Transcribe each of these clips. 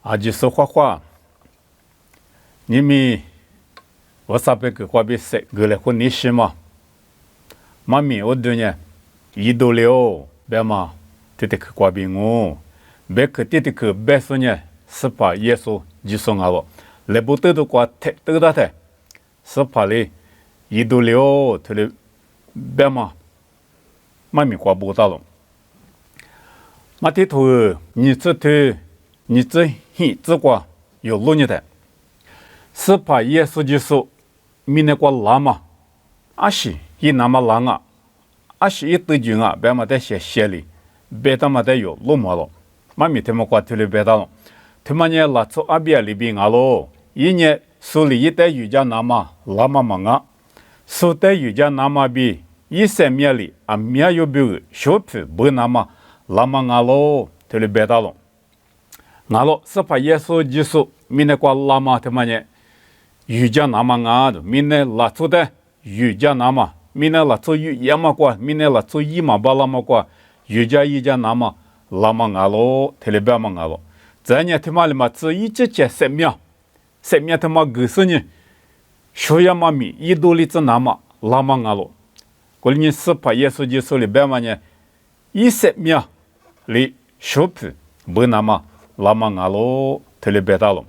阿吉说话，你们我啥别个话别说，个来混历史嘛？妈咪我对呢，一度了，别嘛，这得去话别我，别去这得去别说呢，是怕耶稣就说我，来不得的话，得到的，是怕嘞，一度了，他的别嘛，妈咪话不到了，马蹄头，你这头，你这很这个有路你的。是怕耶稣就说，明年过拉嘛，阿是一那么拉啊，阿是一对军啊，别嘛在写里，别他妈的有路嘛了，妈咪他们过头里别到了，他们呢拉出阿边里边啊喽，一年手里一袋瑜伽那么拉嘛嘛啊，手袋瑜伽那么比一三米里啊米有比小皮不那么拉嘛啊喽，头里别到了，啊喽是怕耶稣就说，明年过拉嘛他们呢。瑜伽那么啊，明年拉出的瑜伽那么，明年拉出瑜嘛过，明年拉出一嘛巴拉嘛过，瑜伽那么拉嘛啊喽，特别嘛啊喽。这年他妈的嘛，只一节3秒他妈个是呢，学呀嘛米一多里子那么拉嘛啊喽。过年是怕耶稣就说里边嘛呢，3秒里学不不那么拉嘛啊喽，特别大喽。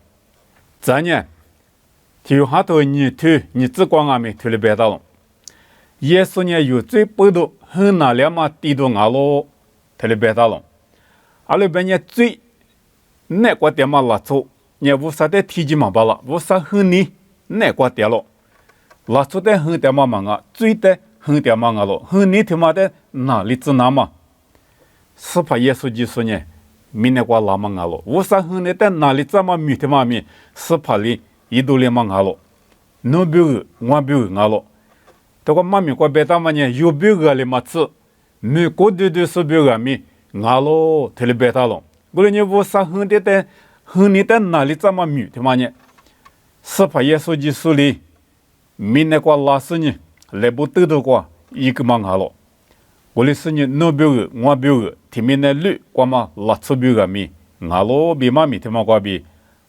这年。就好多你只管俺们推了别到了，耶稣呢有最不多很哪两嘛地多俺喽推了别到了，阿拉边呢最那个点嘛拉出，你无啥的提及嘛罢了，无啥很你那个点了，拉出的很点嘛嘛啊，最的很点嘛啊了，很你他妈的哪里子哪嘛，是怕耶稣就说呢，明年过拉嘛啊了，无啥很你的哪里子嘛米他妈米，是怕哩。一度连忙啊喽，no biu我biu啊喽，这个妈咪过别他妈呢有 biu 啊哩嘛子，没过对是 biu 啊咪啊喽，特别别他喽，过来你无啥很的很你的哪里这么米他妈呢？是怕耶稣基督里，明年过拉死呢，来不得的过一个忙啊喽，过来是呢 no biu 我 biu，前面的路过嘛拉出 biu 啊咪啊喽，比妈咪他妈过比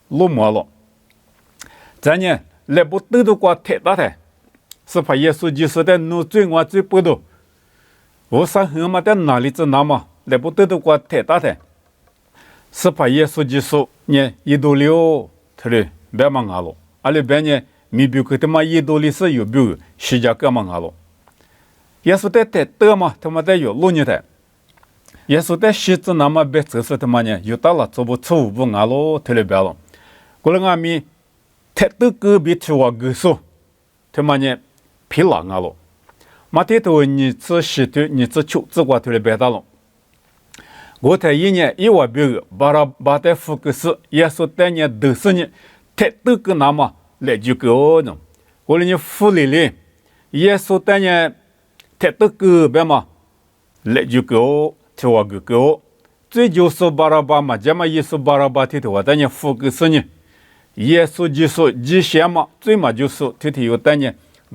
路么喽。咱呢来不得的过太大的，是怕耶稣基督的怒罪我最不多，我啥很嘛的哪里子那么来不得的过太大的，是怕耶稣基督呢一度了，他的别忙啊喽，阿里边呢米比克他妈一度里是有比世界各忙啊喽，耶稣的太大嘛，他妈的有路呢的，耶稣的狮子那么别只是他妈呢有到了做不出不啊喽，他的别了，过来阿米。太多个别去我个说，他妈呢疲劳啊了，马天头你这石头你这球这瓜头来白打了，我在一年一万别把的福克斯也说当年都是呢，太多个那么来就个呢，我了你福利哩，也说当年太多个别嘛来就个去我个，最就是巴拉巴嘛，这么也是巴拉巴天头我当年福克斯呢。耶稣就说以前嘛，最嘛就是天天有单呢，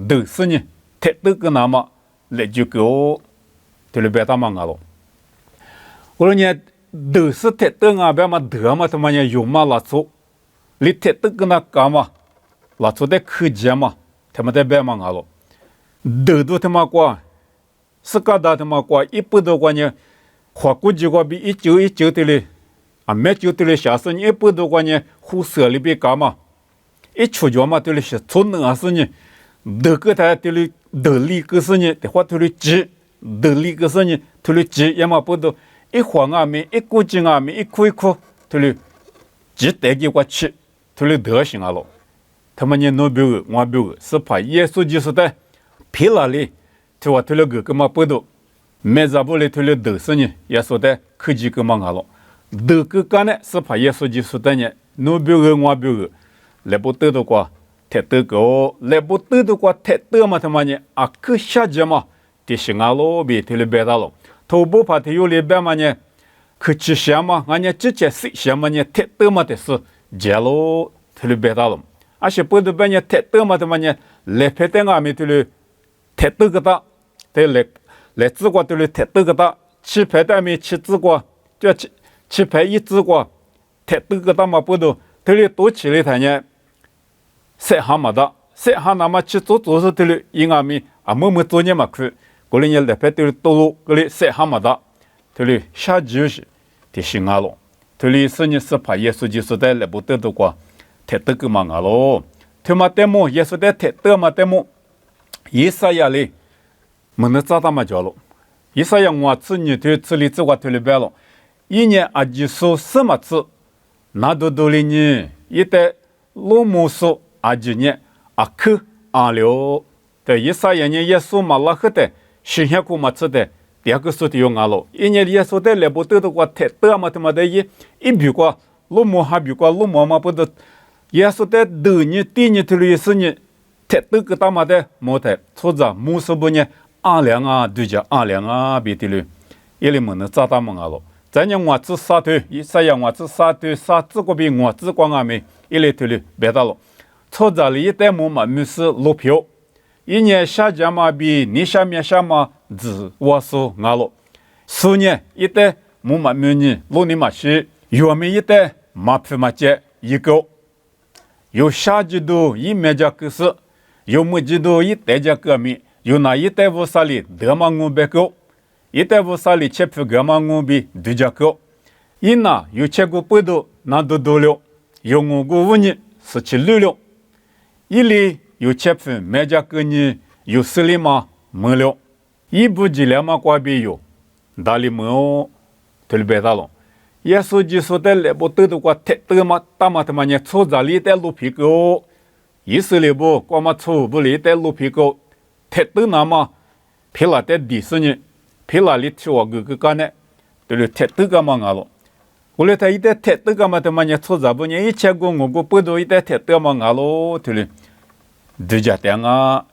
都是呢，太多个那么来就给我，对了别打嘛了。我说呢，都是太多啊，别嘛得嘛，他妈呢有嘛拉出，你太多个那干嘛，拉出的科技嘛，他们在别嘛了，都他妈过，是个大他妈过，一百多个呢，花估计过比1919的嘞。啊，没就对了，下次你一百多个呢，胡色里边干嘛？一出脚嘛，对了些，从那是呢，这个他对了，这里个是呢，的话对了急，这里个是呢，对了急，也嘛不多，一晃啊面，一股劲啊面，一哭，对了，急带给我吃，对了德行啊了，他们呢弄别个，我别个，是怕耶稣就是的，疲劳哩，对我对了个嘛不多，没啥不哩对了德是呢，也说的科技个嘛啊了。这个干呢是怕耶稣基督的呢，侬别个我别个，来不得的话，太多个，来不得的话太多嘛，他妈呢啊，可下节嘛，的是俺老别提了别大了，头不怕他有里边嘛呢，可吃些嘛，俺呢直接吃些嘛呢，太多嘛的是节喽，提了别大了，而且不得别呢太多嘛，他妈呢来拍的俺们提了太多个大，对来自个提了太多个大，吃拍的没吃自个就吃。去拍一只瓜，太多个他妈不都这里多起来他呢？塞哈嘛的，塞哈那么去做事这里因阿米啊么做呢嘛去，过来呢来拍这里多路，过来塞哈嘛的，这里下就是的心阿咯，这里是呢是怕耶稣基督在来不得的过，太多个嘛阿咯，他妈的么耶稣在太多嘛的么，以赛亚哩，没能找到嘛着了，以赛亚我自己对这里这个这里白了，一年啊就说什么字，那都里呢，一代罗姆说。阿吉呢？阿克阿廖的以赛亚呢？耶稣马拉赫的，新香古马吃的，第二个说的有阿罗。一年耶稣的来不得的话，太多嘛，他妈的一比过罗姆还比过罗姆嘛不得。耶稣的头呢，第二头的是呢，太多个他妈的没得，错着穆斯不呢？阿良啊，对着阿良啊，别的了，一里么能找到么阿罗。咱呢我只杀头，以赛亚我只杀头，杀这个比我只光阿没，一里头了别到了。错着了一代木嘛，没是路票，一年下家嘛比你下面下嘛子我说阿罗，数年一代木嘛没呢，路你嘛是，有没一代马匹嘛接一个，有下季度一面家个是，有么季度一代家革命，有那一代乌萨里德嘛我别个，一代乌萨里切皮格嘛我比对家个，一那有切个不多，那都多了，有我个五年17了。一里有切分，每家个人有十里嘛没了，一部几两嘛挂边有，哪里没有？这里别打了。耶稣基督的来不得的话，太多嘛，大嘛他妈呢，错着里带路皮狗，以色列不光嘛错不里带路皮狗，太多那么，皮拉带地是呢，皮拉里去我个干呢，这里太多个嘛阿了。我来他一代太多个嘛，他妈呢错着不呢？一切个我个不多一代太多嘛阿咯，这里。对家店啊，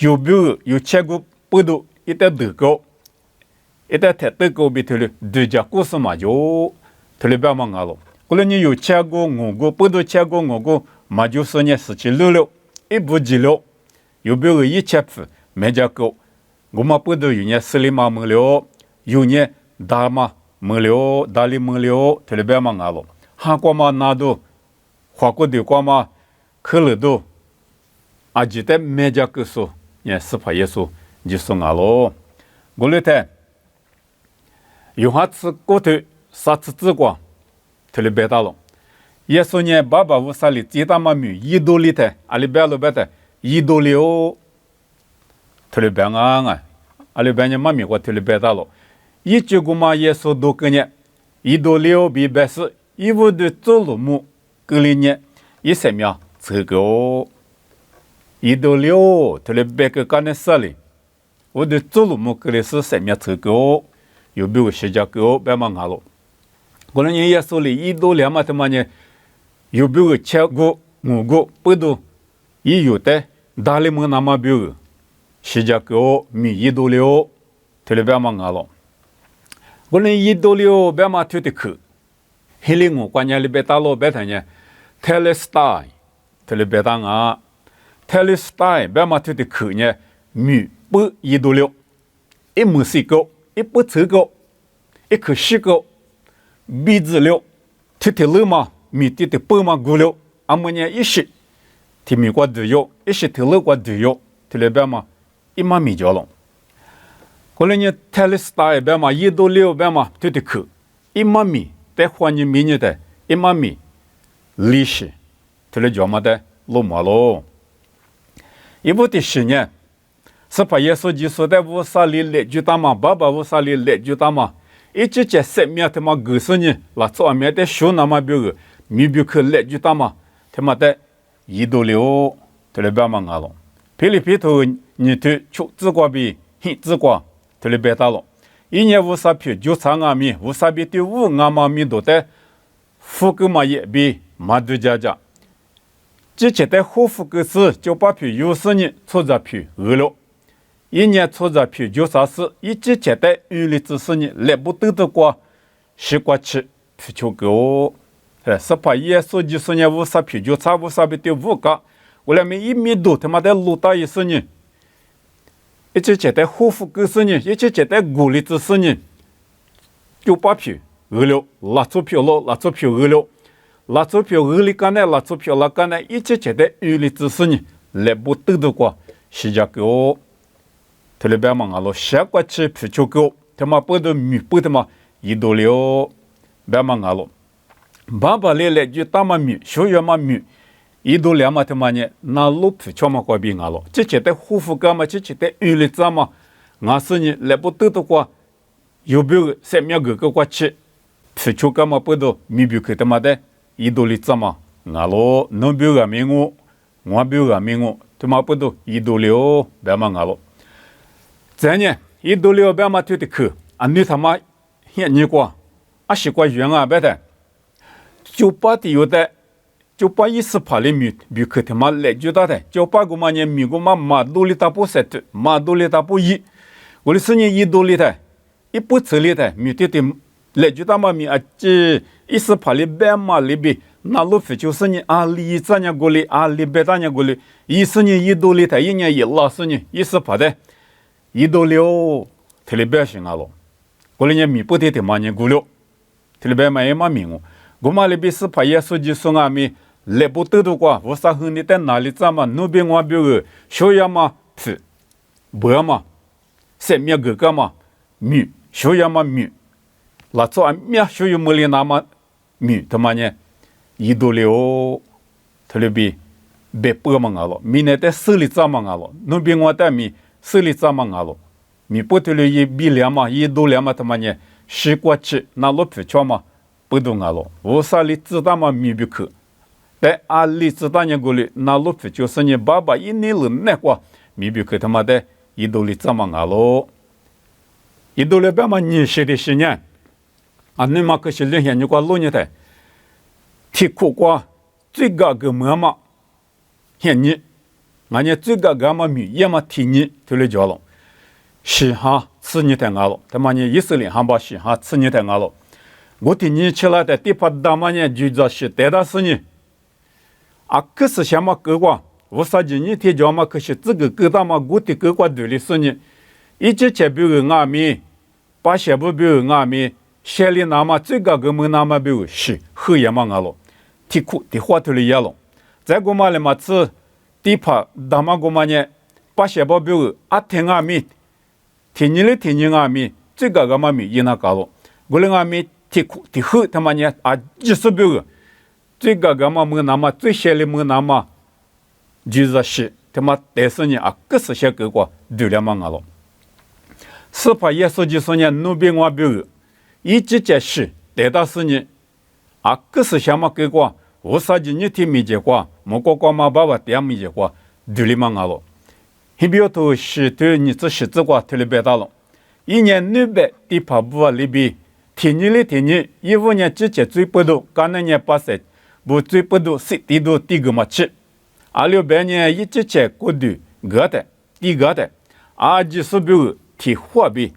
有没有切过不多一代德高，一代太德高比头了，对家故事嘛就头里边嘛阿了。后来你有切过我个不多切过我个嘛就是呢17了，一部几了，有没有一切份没家高，我嘛不多有呢十里嘛没了，有呢大嘛没了，大里没了，头里边嘛阿了。韩国嘛那都，华国的国嘛可了都。阿记得每家个说，也是怕耶稣就说阿罗，我来睇，有下次过头啥子之光，头里别打了。耶稣呢，爸爸乌萨里最大嘛米一多里睇，阿里别了别睇，一多里哦，头里别啊，阿里别呢嘛米我头里别打了。一句个嘛耶稣多个呢，一多里哦比别是，一屋的走路木个里呢，一三秒这个哦。一到了，他来别个干的事哩，我的走路么个的是三面车个，有别个学家个别忙下了。可能人家说哩，一到两嘛他妈呢，有别个切个我个不多，也有的大里么那么别个学家个米一到了，他来别忙下了。可能一到了别嘛推的去，黑里我关键里别打了别他呢，泰勒斯泰，他来别打啊。泰勒斯泰别嘛推的去呢，米不一到了，一亩四个，一不车个，一颗西个，鼻子了，推的了嘛，米推的不嘛过了，阿么呢一些，提米瓜都有，一些推了瓜都有，推了别嘛，一嘛米着了。后来呢，泰勒斯泰别嘛一到了别嘛推的去，一嘛米，在换你米呢的，一嘛米，利息，推了叫嘛的，落马喽。一部的10年，是把耶稣基督在乌萨里来就打嘛，爸爸乌萨里来就打嘛，一直在3面他妈90年，那左面的手那么别个，米别克来就打嘛，他妈的一到了，他来别嘛阿了，皮里皮头你头出自瓜比，很自瓜，他来别打了，一年乌萨皮就3阿米，乌萨比的5阿妈米多的，富个嘛也比马都家家。之前的护肤个是就把皮有10年错着皮饿了，一年错着皮就啥事，一之前的原理只是呢来不得的过，西瓜吃皮球个哦，是怕耶稣就是呢乌萨皮就差乌萨比的5个，我来没1米多他妈的路大一10年，一之前的护肤个是呢，一之前的鼓励只是呢，就把皮俄了，拉钞票了，拉钞票俄了，拉钞票俄里干呢，拉钞票拉干呢，一切切的俄里知识呢，来不得的过，是这个，特别别忙了，下过去皮球个，他妈不得米不得嘛，一多了，别忙了，爸爸来就打嘛米，学员嘛米。一度两嘛他妈呢，那路皮球嘛过边了，这些的护肤干嘛，这些的预理咋嘛，俺是呢来不得的过，有别个3秒个过去，皮球干嘛不都米别个他妈的，一度里咋嘛，俺咯能别个名我别个名他妈不都一度了，别嘛俺咯，这呢一度了别嘛推的去，你他妈现你过，是过远啊别的，就把的有的。就把意思怕里米克他妈来就打的，就把个嘛呢米个嘛马多里打不塞的，马多里打不一，我的是呢一多里的，一不车里的米的来就打嘛米这意思怕里白马里边，那路费就是呢里咋呢过里里白咋呢过里，意思呢一多里的，一年一老是呢意思怕的，一多了，特里白行了，过里呢米不的嘛呢过了，特里白嘛也嘛米我嘛里边是怕耶稣就送米。来不得的话，我啥和你在哪里怎么那边我别个小呀嘛皮，白嘛，3秒个嘛米，小呀嘛米，那做米小呀么里那么米，他妈呢，一度了，他那边别白嘛了，米呢在手里怎么了，那边我在米手里怎么了，米不得了一比两嘛，一度两嘛，他妈呢，西瓜吃那老皮吃嘛，不动了，我啥里知道嘛米不去。在里知道呢，过来那路费就是你爸爸一年了那个，米比克他妈的一度里怎么了？一度里别嘛你写的是呢？你嘛可是两天你过路呢的，提苦瓜最高个么嘛，现你，俺家最高个嘛米也嘛提你就来叫了，是哈吃你的了，他妈呢以色列汉堡是哈吃你的了，我提你起来的地方大嘛呢就叫是带到是呢。可是什么个话？我啥子你提叫嘛？可是这个个大嘛，我的个话对的是呢，一直切比如阿米，把些不比如阿米，写里那么最高个么那么比如是后也嘛阿了，提苦的话头里也了，再个嘛嘞嘛是地帕大嘛个嘛呢，把些不比如听阿米，听你阿米，最高个嘛米也那搞了，我嘞阿米提苦的后他妈呢就是比如。最高个嘛么那么最小的么那么，就是是他妈但是呢可是些个个对了嘛了，是怕耶稣就说呢那边我比如一直在是得到是呢可是什么个个我啥子你听没见过，么个嘛爸爸点没见过对了嘛了，还比较多是对你这是这个特别大了，一年200的跑步里边，天你15年之前最不多，刚那年80。不最不多是地多地个嘛吃，600年一直在过度个的地个的就是比如提货币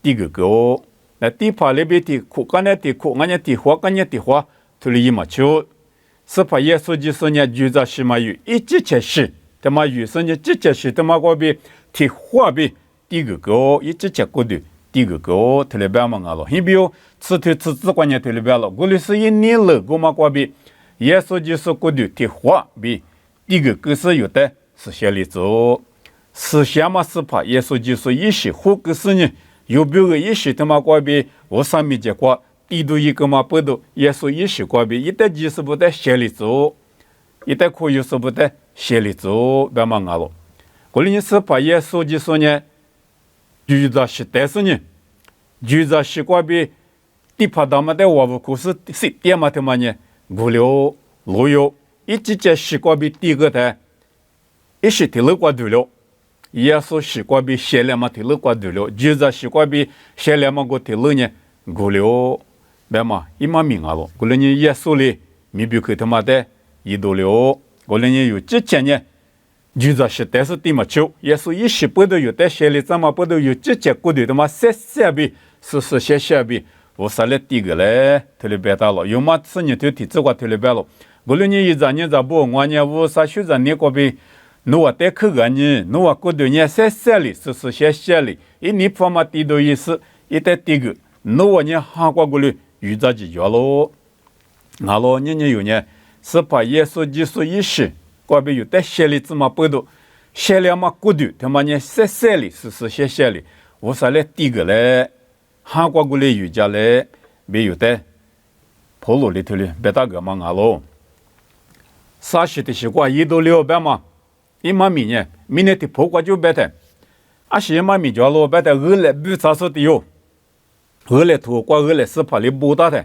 地个个，那地帕里边的苦干的地苦，俺家地货干家地货，土里嘛吃，是怕耶稣就是呢就在什么有一直在是，他妈有时呢直接是他妈个边提货币地个个一直在过度地个个，土里边嘛了，你比如吃关键土里边了，过去是一年了个嘛个边。耶稣就是过度的话比第个个是有的是写里走，是什么是怕耶稣就是一些或个是呢，有别个一些他妈过比我上面讲过，地度一个嘛不都耶稣一些过比一旦就是不得写里走，一旦可以是不得写里走，别嘛了。过来你是怕耶稣就说呢，就在是但是呢，就在是过比地怕他妈的我不可是点嘛他妈呢。无聊路游一直在西瓜比第一个的，一是提了瓜对了，耶稣西瓜比写了嘛提了瓜对了，就在西瓜比写了嘛个提了呢，无聊别嘛一嘛明啊了，过来呢耶稣哩米比克他妈的一度了，过来呢有之前呢，就在是但是地嘛球，耶稣一时不都有的写了怎么不都有之前过的他妈写比写比。我啥来第个嘞？特别别大了，有嘛是你就提这个特别别了。无论你一张你咋不，我呢我啥学生你个边，侬带口个呢，侬过头呢写里，写里，一你方嘛地多意思，一带第个，侬呢韩国过来宇宙的角落，俺老年有呢，是把耶稣基督一世，过边有带写里子嘛不多，写了嘛孤独，他妈呢写里写里，我啥来第个嘞，韩国过来有家嘞，没有的，跑路里头嘞，别大个嘛俺老，啥时的习惯一到6百嘛，一妈咪呢，明年的跑过就别的，是妈咪叫老别的二来不咋说的哟。二来土瓜二来是怕里不大的，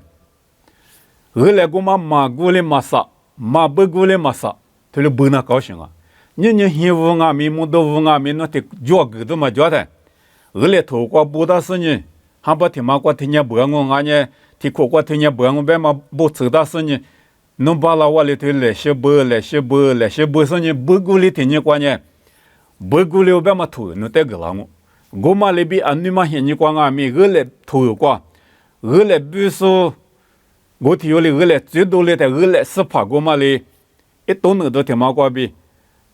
二来我们马古里马萨，马不古里马萨，他就不那高兴啊！你嫌无俺们，木都无俺们，那得脚狗都没脚的。二来土瓜不大是呢，还不听马瓜听见不我俺呢，听苦瓜听见不我别嘛不知道是呢，弄把拉我里头来些不是呢，不古里听见瓜呢，不古里别嘛土，那得个啦我。我嘛里边安尼嘛现你光啊咪二来头瓜，二来比如说我提有哩二来最多哩的二来是怕我嘛哩，一多能都听嘛瓜比，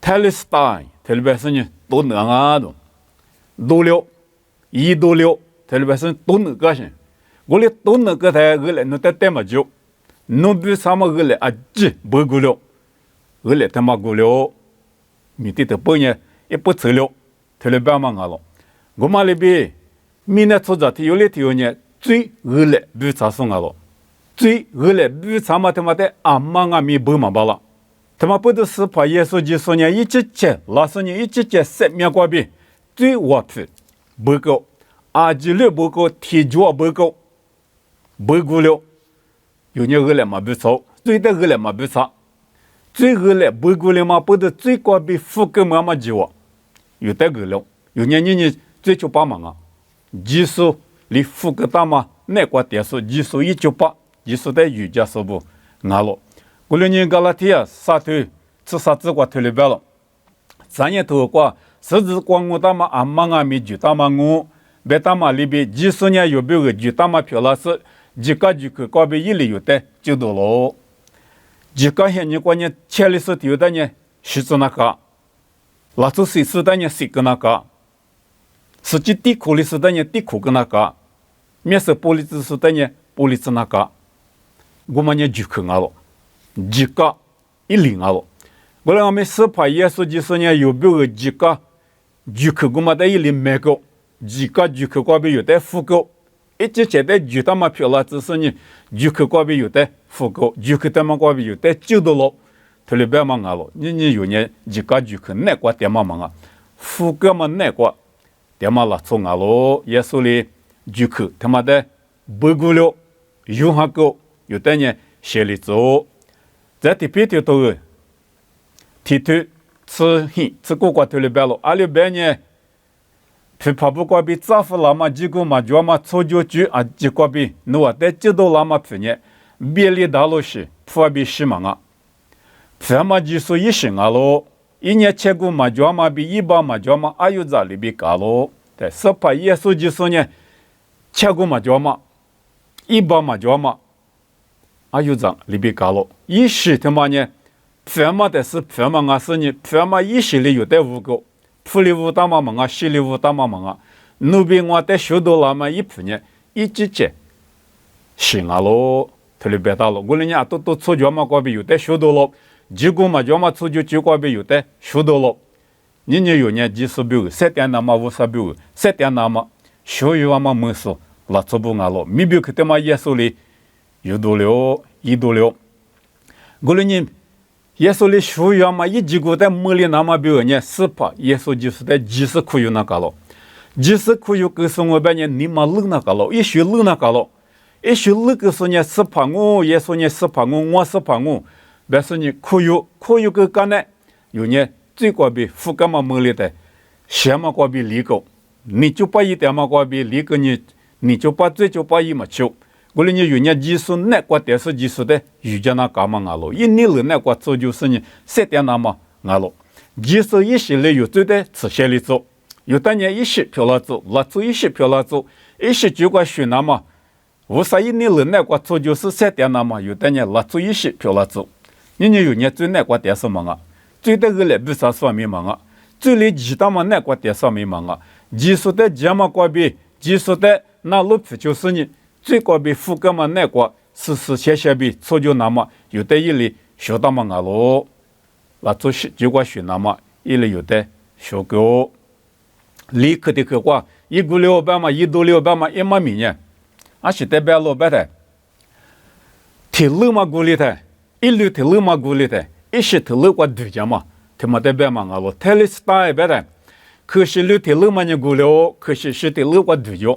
泰勒斯坦，特别是呢多能啊都，多了，一多了，特别是多能个些，我哩多能个台二来弄得带嘛久，弄比啥么二来啊几不够了，二来他妈够了，米的不呢也不走了，特别嘛啊了。我们那边明年出着有的有呢，最恶劣不查送了，最恶劣不查嘛他妈的阿妈阿咪不嘛罢了，他妈不都是怕耶稣基督呢一直接，老是呢一直接生命过边，最瓦皮不够，阿基率不够，体脚不够，不够了，有呢恶劣嘛不查，最的恶劣嘛不查，最恶劣不够了嘛不都最过边富个嘛计划，有的个了，有呢你。最就帮忙啊！技术离富个大嘛，那个点数技术198，技术的瑜伽手部拿了。过了年加拉提亚沙头吃啥子瓜推里边了，咱也头瓜十字光我大嘛阿妈阿咪就大嘛我，别大嘛里边技术呢有别个就大嘛漂亮是，几个就去高边一里有的就多了，几个现你关键千里是有的呢，是做那个，拉出谁是的呢谁个那个。实际地苦里是的呢，地苦跟那个，面是玻璃子是的呢，玻璃子那个，我们呢就去啊了，几个一零啊了，我们我们是怕耶稣就是呢有别个几个，就去我们的一零买个，几个就去过边有的富个，一直觉得就他妈漂亮只是呢，就去过边有的富个，就去他妈过边有的就多了，特别别忙啊了，你有呢几个就去那个点嘛忙啊，富个嘛那个。点嘛了从阿罗耶稣里就去他妈的不够了，有哈个有的呢写里走，在第别条头提头吃hin吃过过头里边了，阿里边呢，去跑步过比早夫拉嘛几个嘛就嘛抽就去啊几个比，我在知道拉嘛去呢，别里大路是普比西嘛啊，普嘛就是一生阿罗。一年切过嘛就嘛比一般嘛就嘛阿有在里边搞咯，对，是怕耶稣就是呢，切过嘛就嘛，一般嘛就嘛阿有在里边搞咯，一时他妈呢，普嘛的是普嘛啊是呢，普嘛一时里有的五个，普里五大嘛嘛啊，西里五大嘛嘛啊，那边我在学到了嘛一普呢，一直接，行啊咯，特别大了，我们呢都出去嘛过边有的学到了。结果嘛，就嘛出去就过边有的学到了，你有呢技术标，7点那么50标，7点那么学有嘛没事，拉出不阿了，没标去他妈耶稣里有多了，一多了，我们呢耶稣里学有嘛一结果在没里那么标呢，是怕耶稣就是在技术可有那个了，技术可有个是我边呢你嘛冷那个了，一学冷那个了，一学冷个是呢是怕我，耶稣呢是怕我是怕我。但是你可有个干呢？有呢，最过比富干嘛没里的，什么过比离个，你就把一点嘛过比离个你就把最就把一嘛求，我哩你有呢技术那个电视技术的，瑜伽那干嘛阿罗，一年了那个做就是呢7点那么阿罗，技术一些里有最的吃些里做，有的呢一些漂亮做，拉做一些漂亮做，一些就个学那么，无啥一年了那个做就是7点那么，有的呢拉做一些漂亮做。你有呢最那个电视忙啊，最的个来不啥方面忙啊，最来其他嘛那个电视面忙啊，技术的节目过比，技术的那路皮就是呢，最高比副格嘛那个是些比错就那么有的一里学到嘛俺咯，那做是结果学那么一里有的学个，立刻的个话1.6嘛1.6嘛1万米呢，俺是代表老百的，铁路嘛鼓励的，一路铁路嘛鼓励的，一是铁路过对家嘛，他妈代表嘛俺咯，特里斯大白的，可是路铁路嘛呢鼓励，可是是铁路过对家。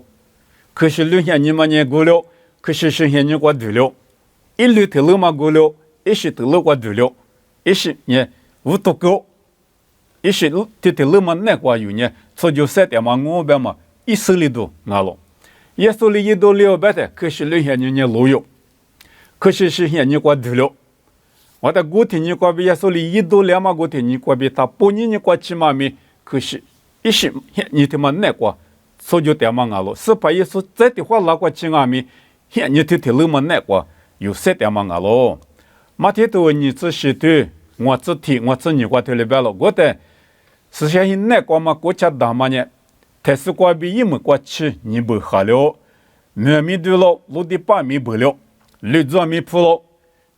可是路线你们也过了，可是是现你过对了，一路铁路嘛过了，一是铁路过对了，一是呢无多高，一是铁路嘛那过有呢，错就3点嘛我边嘛一手里头拿了，一手里1.6百的，可是路线你呢路有，可是是现你过对了，我的过天你过比一手里1.2嘛过天你过比他半年你过起码没，可是一是现你他妈那过。所就点嘛俺咯，是把耶稣在的话拉过去俺们，现你天天路嘛那个有3点嘛俺咯，马天都你只是对，我只听我只你过头里边了，我的是相信那个嘛国家大嘛呢，但是过比一么过去你不好了，南面对了，陆地八米不了，绿状米铺了，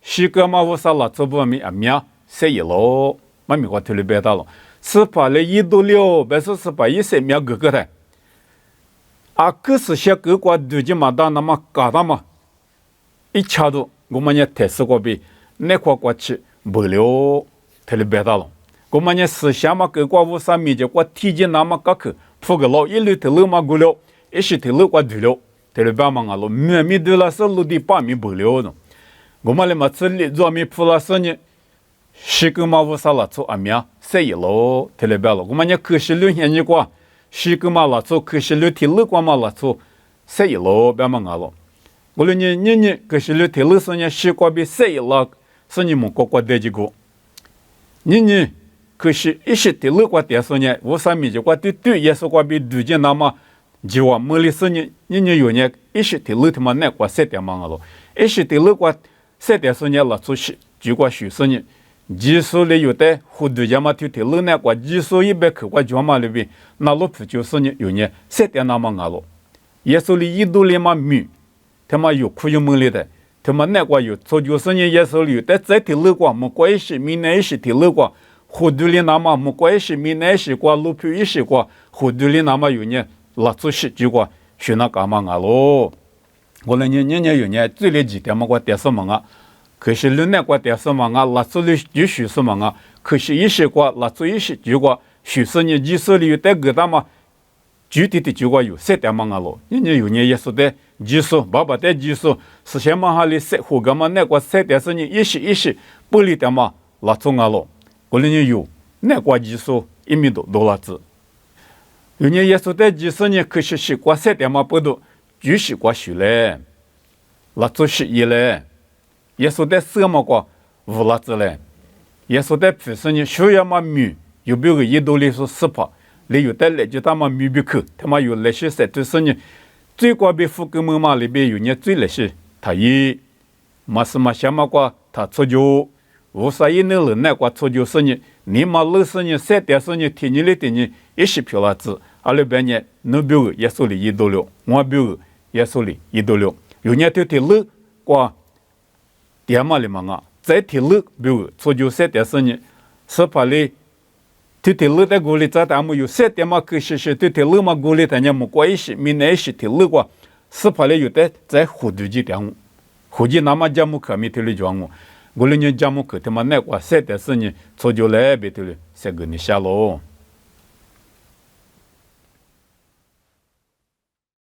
西个嘛无啥了，这不米面谁一咯，嘛米过头里边到了，是把了1.6，别说是把1.3米个个的。可是些个国对着嘛当那么搞的嘛，一掐住我们也特殊过比那块过去不了，特别别大了。我们也思想嘛，个国无啥米就过体检那么高去，铺个老一路头路嘛过了，一是头路过对了，特别别嘛啊了，米对了是路的8米不了的。我们来嘛这里做米铺了是呢，是个嘛无啥了做米谁一了，特别别了。我们也可是留下你过。是个嘛了做，可是路铁路过嘛了做，谁一路别嘛啊了。我说你可是路铁路是呢，是过比谁一路是你们国的这个。你可是一些铁路过的是呢，无啥米就过对也是过比对见那么，就话莫里是呢，你有呢一些铁路他妈那过3点嘛啊了，一些铁路过3点是呢了做是就过许是呢。技术里有的互对家嘛，铁路那个技术100克过脚嘛里边，那路普就是呢有呢3点那么啊了，耶稣里1.2嘛米，他妈有苦有门里的，他妈那个有做就是呢耶稣里有的在铁路过，没过一些米那些铁路过，互对里那么没过一些米那些过路普一些过，互对里那么有呢拉出去就过选那干嘛啊咯，我那年有呢最里几点嘛过电视嘛啊。可是路那个电视嘛啊，拉出来就许是嘛啊，可是一些个拉出一些就个许是呢，技术里有的个大嘛，具体的就个有3点嘛啊咯，人家有呢也是的技术，爸爸的技术，是先嘛哈里3户个嘛那个3点是呢一些不离的嘛拉出啊咯，过来呢有那个技术1米多拉子，有呢也是的技术呢，可是过3点嘛不多，就是过许嘞，拉出是一嘞。耶稣在什么个无拉子嘞？耶稣在平时呢，需要嘛米，有别个1.6是10%，里有的来就他妈米不口，他妈有那些在就是呢，最高比副根本嘛里边有呢最那些，他也嘛是嘛想嘛个他出就，无啥也能人那个出就是呢，你嘛老是呢3点是呢天年里的呢一些票拉子，阿里边呢能别个耶稣里1.6，我别个耶稣里1.6，有呢就铁路个。点嘛里嘛啊，在铁路比如出就3点是呢，是把哩铁路的过里在咱们有3点嘛，可是对铁路嘛过里咱家没关系，没那些铁路过，是把哩有的在互对机点，互机那么家么可没铁路讲我里呢家么可他妈那个3点是呢，出就来别铁路，这个你下喽。